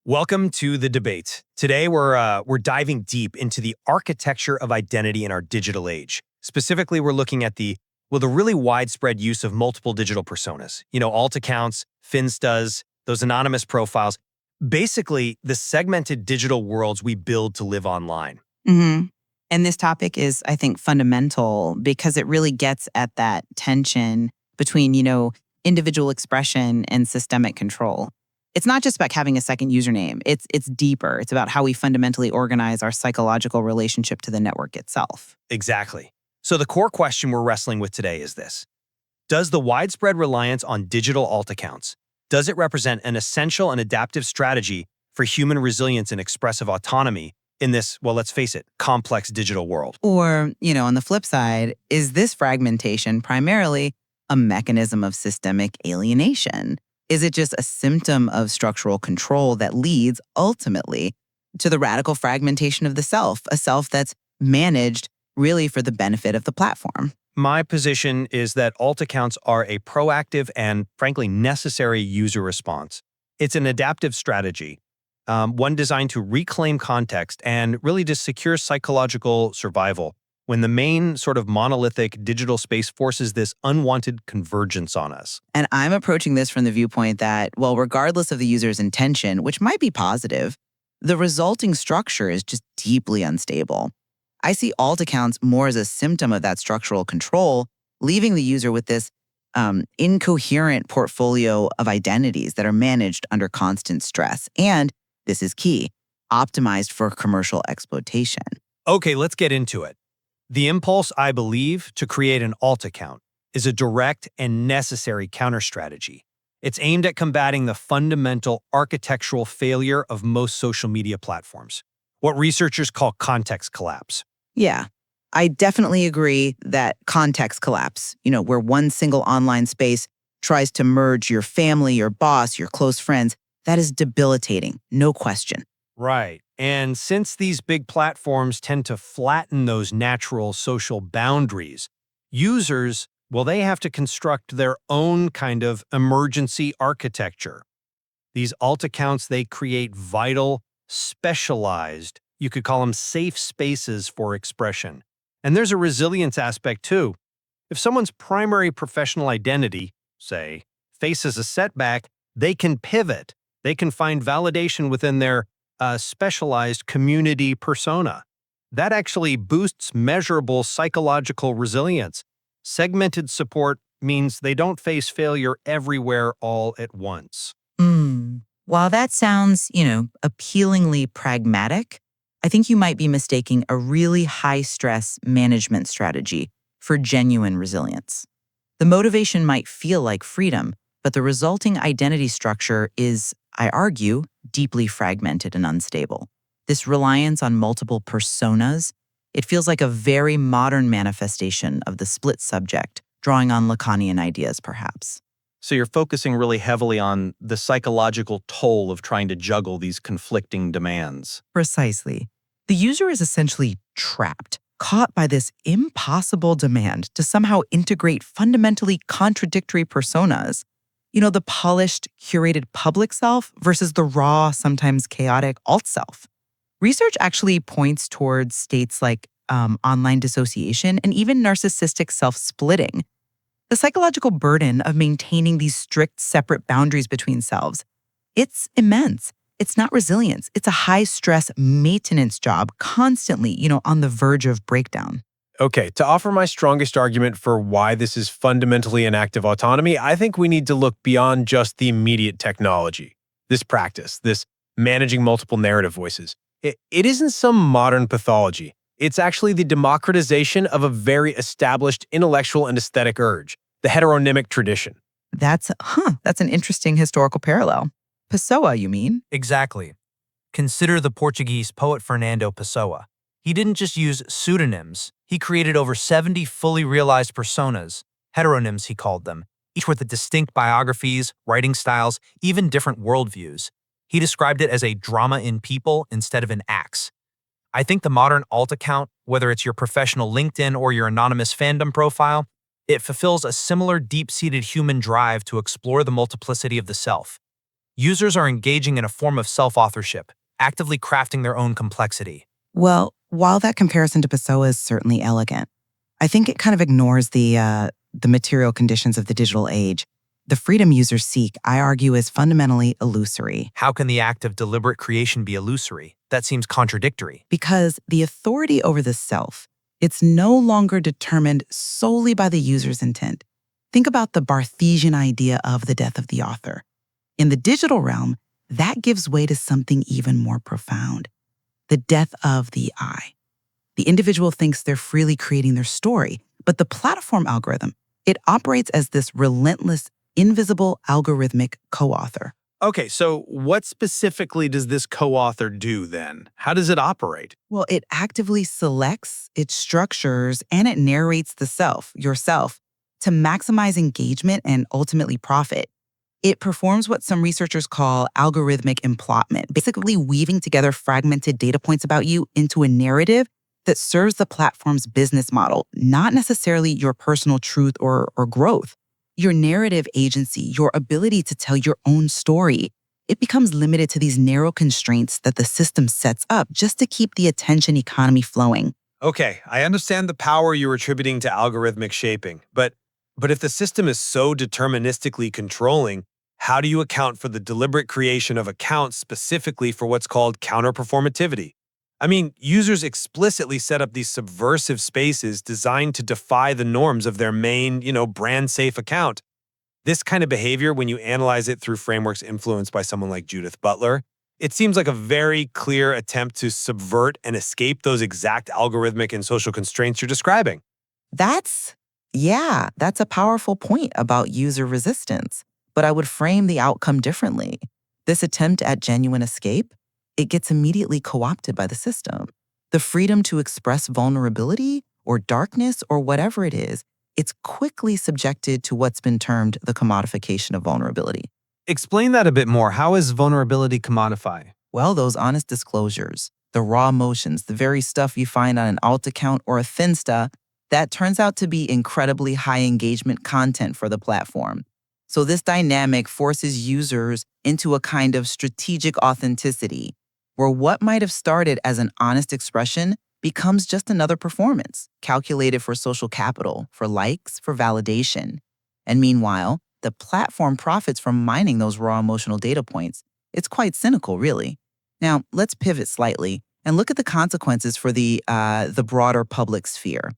Welcome to the debate. Today, we're diving deep into the architecture of identity in our digital age. Specifically, we're looking at the really widespread use of multiple digital personas. Alt accounts, Finstas, those anonymous profiles. Basically, the segmented digital worlds we build to live online. Mm-hmm. And this topic is, I think, fundamental because it really gets at that tension between, individual expression and systemic control. It's not just about having a second username. It's deeper. It's about how we fundamentally organize our psychological relationship to the network itself. Exactly. So the core question we're wrestling with today is this. Does the widespread reliance on digital alt accounts, does it represent an essential and adaptive strategy for human resilience and expressive autonomy in this, well, let's face it, complex digital world? Or, on the flip side, is this fragmentation primarily a mechanism of systemic alienation? Is it just a symptom of structural control that leads, ultimately, to the radical fragmentation of the self, a self that's managed really for the benefit of the platform? My position is that alt accounts are a proactive and, frankly, necessary user response. It's an adaptive strategy, one designed to reclaim context and really to secure psychological survival when the main sort of monolithic digital space forces this unwanted convergence on us. And I'm approaching this from the viewpoint that, well, regardless of the user's intention, which might be positive, the resulting structure is just deeply unstable. I see alt accounts more as a symptom of that structural control, leaving the user with this incoherent portfolio of identities that are managed under constant stress. And, this is key, optimized for commercial exploitation. Okay, let's get into it. The impulse, I believe, to create an alt account is a direct and necessary counter-strategy. It's aimed at combating the fundamental architectural failure of most social media platforms, what researchers call context collapse. Yeah, I definitely agree that context collapse, where one single online space tries to merge your family, your boss, your close friends, that is debilitating, no question. Right. And since these big platforms tend to flatten those natural social boundaries, users, well, they have to construct their own kind of emergency architecture. These alt accounts, they create vital, specialized, you could call them safe spaces for expression. And there's a resilience aspect too. If someone's primary professional identity, say, faces a setback, they can pivot. They can find validation within their specialized community persona. That actually boosts measurable psychological resilience. Segmented support means they don't face failure everywhere all at once. While that sounds, appealingly pragmatic, I think you might be mistaking a really high-stress management strategy for genuine resilience. The motivation might feel like freedom, but the resulting identity structure is, I argue, deeply fragmented and unstable. This reliance on multiple personas, it feels like a very modern manifestation of the split subject, drawing on Lacanian ideas, perhaps. So you're focusing really heavily on the psychological toll of trying to juggle these conflicting demands. Precisely. The user is essentially trapped, caught by this impossible demand to somehow integrate fundamentally contradictory personas. The polished, curated public self versus the raw, sometimes chaotic alt self. Research actually points towards states like online dissociation and even narcissistic self-splitting. The psychological burden of maintaining these strict, separate boundaries between selves, it's immense. It's not resilience. It's a high-stress maintenance job, constantly, on the verge of breakdown. Okay, to offer my strongest argument for why this is fundamentally an act of autonomy, I think we need to look beyond just the immediate technology. This practice, this managing multiple narrative voices, it isn't some modern pathology. It's actually the democratization of a very established intellectual and aesthetic urge, the Heteronymic Tradition. That's an interesting historical parallel. Pessoa, you mean? Exactly. Consider the Portuguese poet Fernando Pessoa. He didn't just use pseudonyms. He created over 70 fully realized personas, heteronyms he called them, each with distinct biographies, writing styles, even different worldviews. He described it as a drama in people instead of in acts. I think the modern alt account, whether it's your professional LinkedIn or your anonymous fandom profile, it fulfills a similar deep-seated human drive to explore the multiplicity of the self. Users are engaging in a form of self-authorship, actively crafting their own complexity. Well, while that comparison to Pessoa is certainly elegant, I think it kind of ignores the material conditions of the digital age. The freedom users seek, I argue, is fundamentally illusory. How can the act of deliberate creation be illusory? That seems contradictory. Because the authority over the self, it's no longer determined solely by the user's intent. Think about the Barthesian idea of the death of the author. In the digital realm, that gives way to something even more profound: the death of the I. The individual thinks they're freely creating their story, but the platform algorithm, it operates as this relentless, invisible algorithmic co-author. Okay, so what specifically does this co-author do then? How does it operate? Well, it actively selects, it structures, and it narrates the self, yourself, to maximize engagement and ultimately profit. It performs what some researchers call algorithmic implotment, basically weaving together fragmented data points about you into a narrative that serves the platform's business model, not necessarily your personal truth or growth. Your narrative agency, your ability to tell your own story, it becomes limited to these narrow constraints that the system sets up just to keep the attention economy flowing. Okay, I understand the power you're attributing to algorithmic shaping, but if the system is so deterministically controlling, how do you account for the deliberate creation of accounts specifically for what's called counterperformativity? I mean, users explicitly set up these subversive spaces designed to defy the norms of their main, brand-safe account. This kind of behavior, when you analyze it through frameworks influenced by someone like Judith Butler, it seems like a very clear attempt to subvert and escape those exact algorithmic and social constraints you're describing. That's a powerful point about user resistance. But I would frame the outcome differently. This attempt at genuine escape, it gets immediately co-opted by the system. The freedom to express vulnerability or darkness or whatever it is, it's quickly subjected to what's been termed the commodification of vulnerability. Explain that a bit more. How is vulnerability commodified? Well, those honest disclosures, the raw emotions, the very stuff you find on an alt account or a Finsta, that turns out to be incredibly high engagement content for the platform. So this dynamic forces users into a kind of strategic authenticity, where what might have started as an honest expression becomes just another performance, calculated for social capital, for likes, for validation. And meanwhile, the platform profits from mining those raw emotional data points. It's quite cynical, really. Now, let's pivot slightly and look at the consequences for the broader public sphere.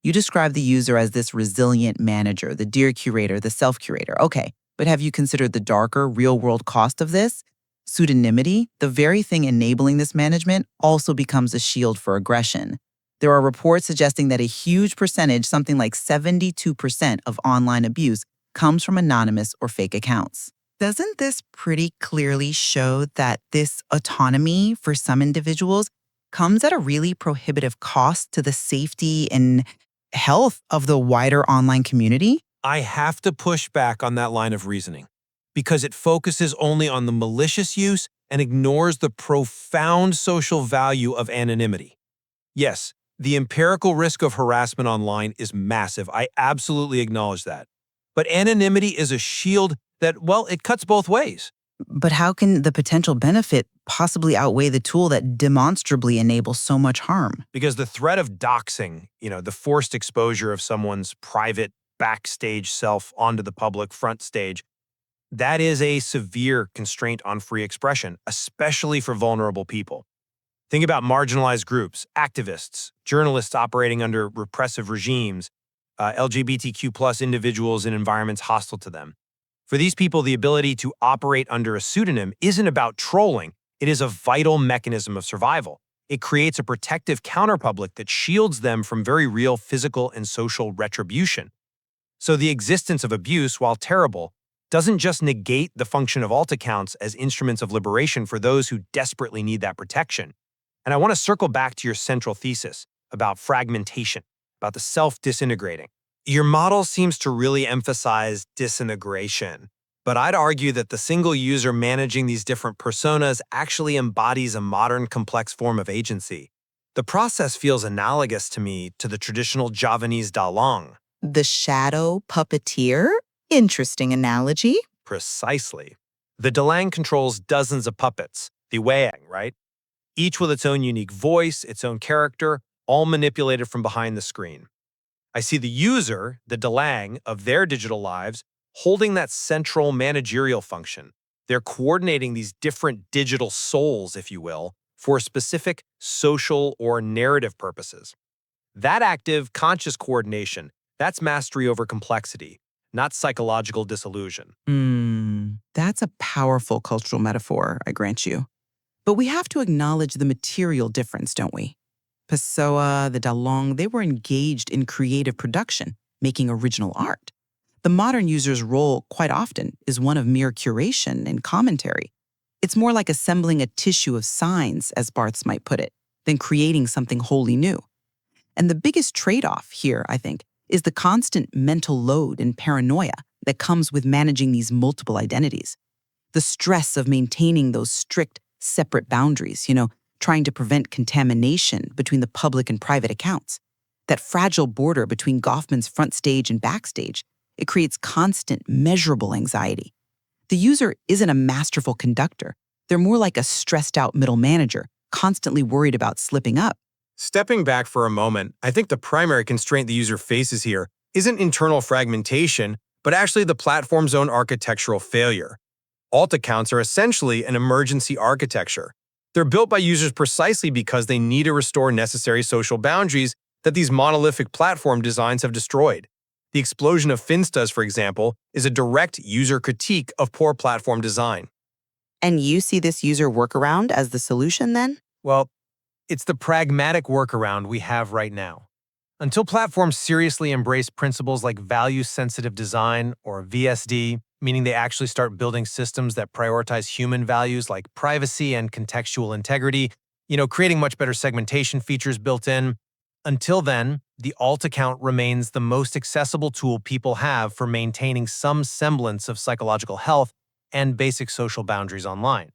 You describe the user as this resilient manager, the dear curator, the self-curator. Okay, but have you considered the darker, real-world cost of this? Pseudonymity, the very thing enabling this management, also becomes a shield for aggression. There are reports suggesting that a huge percentage, something like 72% of online abuse, comes from anonymous or fake accounts. Doesn't this pretty clearly show that this autonomy for some individuals comes at a really prohibitive cost to the safety and health of the wider online community? I have to push back on that line of reasoning because it focuses only on the malicious use and ignores the profound social value of anonymity. Yes, the empirical risk of harassment online is massive. I absolutely acknowledge that. But anonymity is a shield that, well, it cuts both ways. But how can the potential benefit possibly outweigh the tool that demonstrably enables so much harm? Because the threat of doxing, the forced exposure of someone's private backstage self onto the public front stage, that is a severe constraint on free expression, especially for vulnerable people. Think about marginalized groups, activists, journalists operating under repressive regimes, LGBTQ+ individuals in environments hostile to them. For these people, the ability to operate under a pseudonym isn't about trolling. It is a vital mechanism of survival. It creates a protective counterpublic that shields them from very real physical and social retribution. So the existence of abuse, while terrible, doesn't just negate the function of alt accounts as instruments of liberation for those who desperately need that protection. And I want to circle back to your central thesis about fragmentation, about the self disintegrating. Your model seems to really emphasize disintegration, but I'd argue that the single user managing these different personas actually embodies a modern, complex form of agency. The process feels analogous to me to the traditional Javanese dalang. The shadow puppeteer? Interesting analogy. Precisely. The DeLang controls dozens of puppets, the Weyang, right? Each with its own unique voice, its own character, all manipulated from behind the screen. I see the user, the DeLang, of their digital lives holding that central managerial function. They're coordinating these different digital souls, if you will, for specific social or narrative purposes. That active, conscious coordination, that's mastery over complexity, not psychological disillusion. That's a powerful cultural metaphor, I grant you. But we have to acknowledge the material difference, don't we? Pessoa, the Dalong, they were engaged in creative production, making original art. The modern user's role, quite often, is one of mere curation and commentary. It's more like assembling a tissue of signs, as Barthes might put it, than creating something wholly new. And the biggest trade-off here, I think, is the constant mental load and paranoia that comes with managing these multiple identities. The stress of maintaining those strict, separate boundaries, trying to prevent contamination between the public and private accounts. That fragile border between Goffman's front stage and backstage, it creates constant, measurable anxiety. The user isn't a masterful conductor. They're more like a stressed-out middle manager, constantly worried about slipping up. Stepping back for a moment, I think the primary constraint the user faces here isn't internal fragmentation, but actually the platform's own architectural failure. Alt accounts are essentially an emergency architecture. They're built by users precisely because they need to restore necessary social boundaries that these monolithic platform designs have destroyed. The explosion of Finstas, for example, is a direct user critique of poor platform design. And you see this user workaround as the solution then? Well, it's the pragmatic workaround we have right now. Until platforms seriously embrace principles like value-sensitive design, or VSD, meaning they actually start building systems that prioritize human values like privacy and contextual integrity, creating much better segmentation features built in. Until then, the alt account remains the most accessible tool people have for maintaining some semblance of psychological health and basic social boundaries online.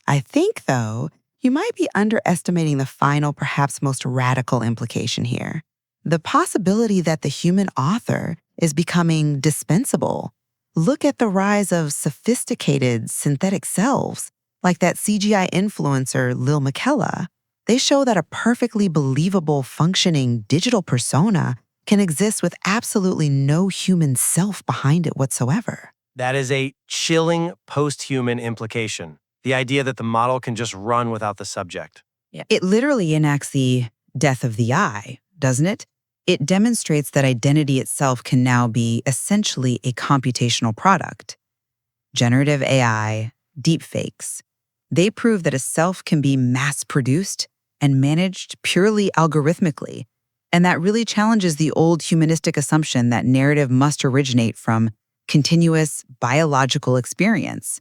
I think, though, you might be underestimating the final, perhaps most radical implication here. The possibility that the human author is becoming dispensable. Look at the rise of sophisticated synthetic selves, like that CGI influencer Lil Miquela. They show that a perfectly believable, functioning digital persona can exist with absolutely no human self behind it whatsoever. That is a chilling post-human implication. The idea that the model can just run without the subject. It literally enacts the death of the I, doesn't it? It demonstrates that identity itself can now be essentially a computational product. Generative AI, deepfakes, they prove that a self can be mass-produced and managed purely algorithmically. And that really challenges the old humanistic assumption that narrative must originate from continuous biological experience.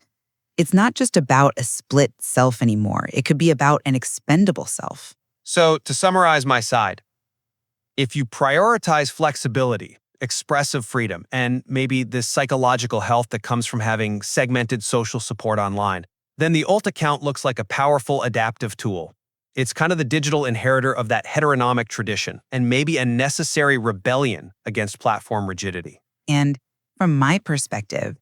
It's not just about a split self anymore. It could be about an expendable self. So, to summarize my side, if you prioritize flexibility, expressive freedom, and maybe the psychological health that comes from having segmented social support online, then the alt account looks like a powerful adaptive tool. It's kind of the digital inheritor of that heteronymic tradition, and maybe a necessary rebellion against platform rigidity. And from my perspective,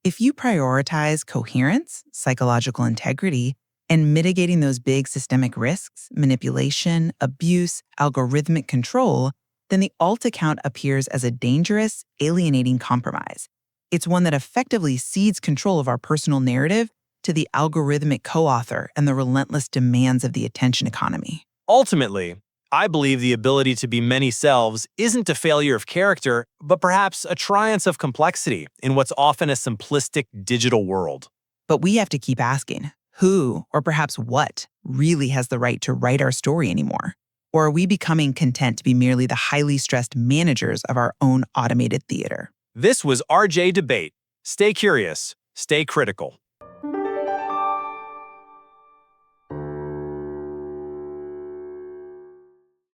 if you prioritize coherence, psychological integrity, and mitigating those big systemic risks, manipulation, abuse, algorithmic control, then the alt account appears as a dangerous, alienating compromise. It's one that effectively cedes control of our personal narrative to the algorithmic co-author and the relentless demands of the attention economy. Ultimately, I believe the ability to be many selves isn't a failure of character, but perhaps a triumph of complexity in what's often a simplistic digital world. But we have to keep asking, who, or perhaps what, really has the right to write our story anymore? Or are we becoming content to be merely the highly stressed managers of our own automated theater? This was RJ Debate. Stay curious, stay critical.